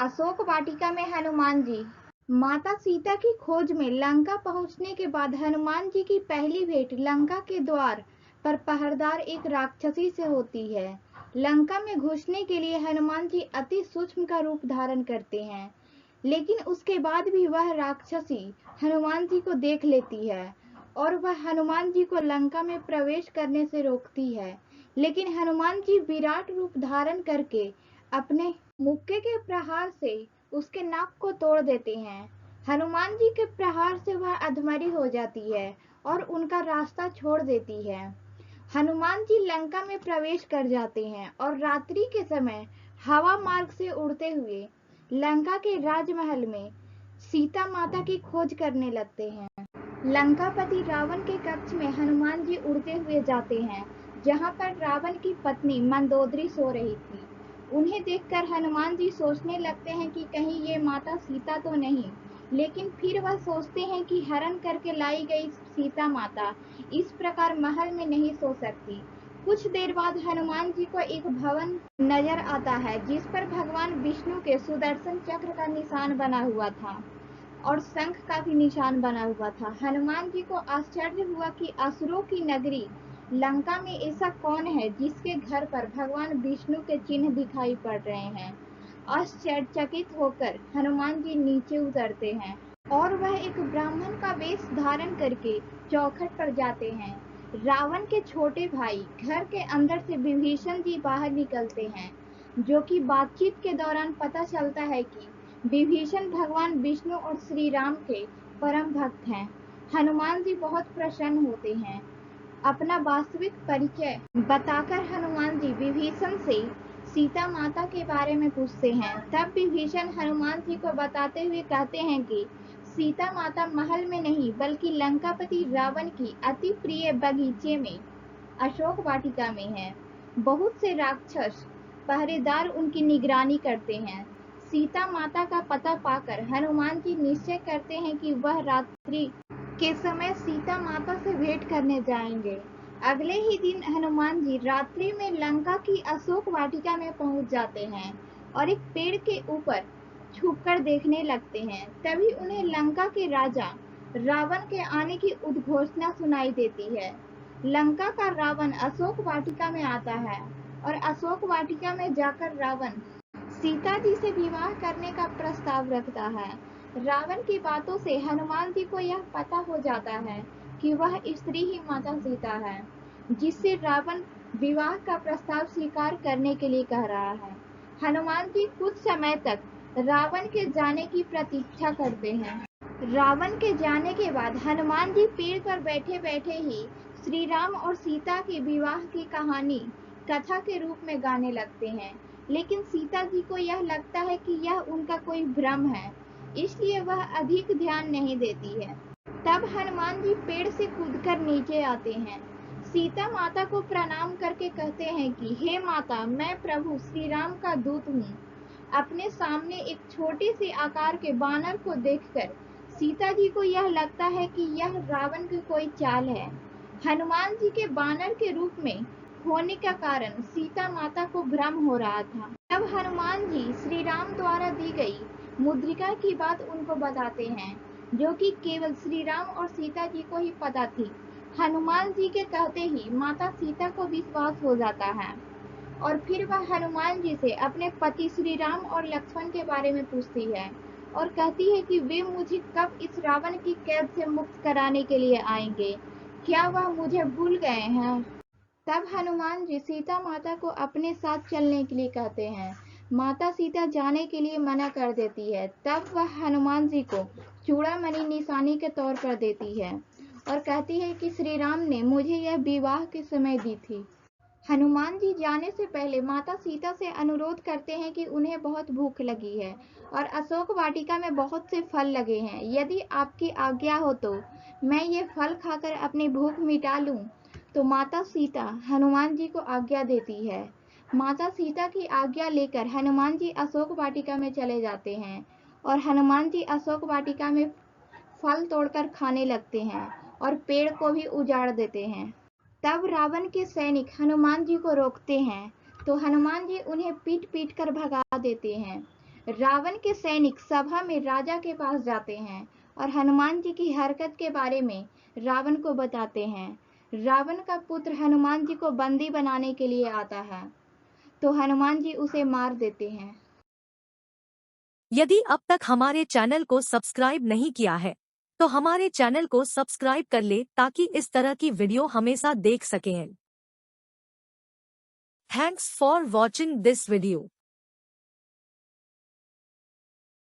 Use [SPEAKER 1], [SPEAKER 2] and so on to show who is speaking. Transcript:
[SPEAKER 1] अशोक वाटिका में हनुमान जी। माता सीता की खोज में लंका पहुंचने के बाद हनुमान जी की पहली भेंट लंका के द्वार पर पहरेदार एक राक्षसी से होती है। लंका में घुसने के लिए हनुमान जी अति सूक्ष्म का रूप धारण करते हैं, लेकिन उसके बाद भी वह राक्षसी हनुमान जी को देख लेती है और वह हनुमान जी को लंका में प्रवेश करने से रोकती है। लेकिन हनुमान जी विराट रूप धारण करके अपने मुक्के के प्रहार से उसके नाक को तोड़ देते हैं। हनुमान जी के प्रहार से वह अधमरी हो जाती है और उनका रास्ता छोड़ देती है। हनुमान जी लंका में प्रवेश कर जाते हैं और रात्रि के समय हवा मार्ग से उड़ते हुए लंका के राजमहल में सीता माता की खोज करने लगते हैं। लंकापति रावण के कक्ष में हनुमान जी उड़ते हुए जाते हैं, जहां पर रावण की पत्नी मंदोदरी सो रही थी। उन्हें देखकर हनुमान जी सोचने लगते हैं कि कहीं ये माता सीता तो नहीं, लेकिन फिर वह सोचते हैं कि हरण करके लाई गई सीता माता इस प्रकार महल में नहीं सो सकती। कुछ देर बाद हनुमान जी को एक भवन नजर आता है, जिस पर भगवान विष्णु के सुदर्शन चक्र का निशान बना हुआ था और शंख का भी निशान बना हुआ था। हनुमान जी को आश्चर्य हुआ कि असुरों की नगरी लंका में ऐसा कौन है जिसके घर पर भगवान विष्णु के चिन्ह दिखाई पड़ रहे हैं। आश्चर्यचकित होकर हनुमान जी नीचे उतरते हैं और वह एक ब्राह्मण का वेश धारण करके चौखट पर जाते हैं। रावण के छोटे भाई घर के अंदर से विभीषण जी बाहर निकलते हैं, जो कि बातचीत के दौरान पता चलता है कि विभीषण भगवान विष्णु और श्री राम के परम भक्त हैं। हनुमान जी बहुत प्रसन्न होते हैं। अपना वास्तविक परिचय बताकर हनुमान जी विभीषण से सीता माता के बारे में पूछते हैं। तब विभीषण हनुमान जी को बताते हुए कहते हैं कि सीता माता महल में नहीं बल्कि लंकापति रावण की अति प्रिय बगीचे में अशोक वाटिका में है। बहुत से राक्षस पहरेदार उनकी निगरानी करते हैं। सीता माता का पता पाकर हनुमान जी निश्चय करते हैं कि वह रात्रि के समय सीता माता से भेंट करने जाएंगे। अगले ही दिन हनुमान जी रात्रि में लंका की अशोक वाटिका में पहुंच जाते हैं और एक पेड़ के ऊपर छुपकर देखने लगते हैं। तभी उन्हें लंका के राजा रावण के आने की उद्घोषणा सुनाई देती है। लंका का रावण अशोक वाटिका में आता है और अशोक वाटिका में जाकर रावण सीता जी से विवाह करने का प्रस्ताव रखता है। रावण की बातों से हनुमान जी को यह पता हो जाता है कि वह स्त्री ही माता सीता है, जिससे रावण विवाह का प्रस्ताव स्वीकार करने के लिए कह रहा है। हनुमान जी कुछ समय तक रावण के जाने की प्रतीक्षा करते हैं। रावण के जाने के बाद हनुमान जी पेड़ पर बैठे बैठे ही श्री राम और सीता के विवाह की कहानी कथा के रूप में गाने लगते हैं। लेकिन सीता जी को यह लगता है कि यह उनका कोई भ्रम है, इसलिए वह अधिक ध्यान नहीं देती है। तब हनुमान जी पेड़ से कूदकर नीचे आते हैं। सीता माता को प्रणाम करके कहते हैं कि हे माता, मैं प्रभु श्री राम का दूत हूँ। अपने सामने एक छोटे से आकार के बानर को देखकर सीता जी को यह लगता है कि यह रावण की कोई चाल है। हनुमान जी के बानर के रूप में होने का कारण सीता माता को भ्रम हो रहा था। तब हनुमान जी श्री राम द्वारा दी गई मुद्रिका की बात उनको बताते हैं, जो कि केवल श्री राम और सीता जी को ही पता थी। हनुमान जी के कहते ही माता सीता को विश्वास हो जाता है और फिर वह हनुमान जी से अपने पति श्री राम और लक्ष्मण के बारे में पूछती है और कहती है कि वे मुझे कब इस रावण की कैद से मुक्त कराने के लिए आएंगे। क्या वह मुझे भूल गए हैं? तब हनुमान जी सीता माता को अपने साथ चलने के लिए कहते हैं। माता सीता जाने के लिए मना कर देती है। तब वह हनुमान जी को चूड़ामणि निशानी के तौर पर देती है और कहती है कि श्री राम ने मुझे यह विवाह के समय दी थी। हनुमान जी जाने से पहले माता सीता से अनुरोध करते हैं कि उन्हें बहुत भूख लगी है और अशोक वाटिका में बहुत से फल लगे हैं। यदि आपकी आज्ञा हो तो मैं ये फल खाकर अपनी भूख मिटा लूं। तो माता सीता हनुमान जी को आज्ञा देती है। माता सीता की आज्ञा लेकर हनुमान जी अशोक वाटिका में चले जाते हैं और हनुमान जी अशोक वाटिका में फल तोड़कर खाने लगते हैं और पेड़ को भी उजाड़ देते हैं। तब रावण के सैनिक हनुमान जी को रोकते हैं, तो हनुमान जी उन्हें पीट पीट कर भगा देते हैं। रावण के सैनिक सभा में राजा के पास जाते हैं और हनुमान जी की हरकत के बारे में रावण को बताते हैं। रावण का पुत्र हनुमान जी को बंदी बनाने के लिए आता है, तो हनुमान जी उसे मार देते हैं।
[SPEAKER 2] यदि अब तक हमारे चैनल को सब्सक्राइब नहीं किया है, तो हमारे चैनल को सब्सक्राइब कर ले ताकि इस तरह की वीडियो हमेशा देख सकें। Thanks for watching this video.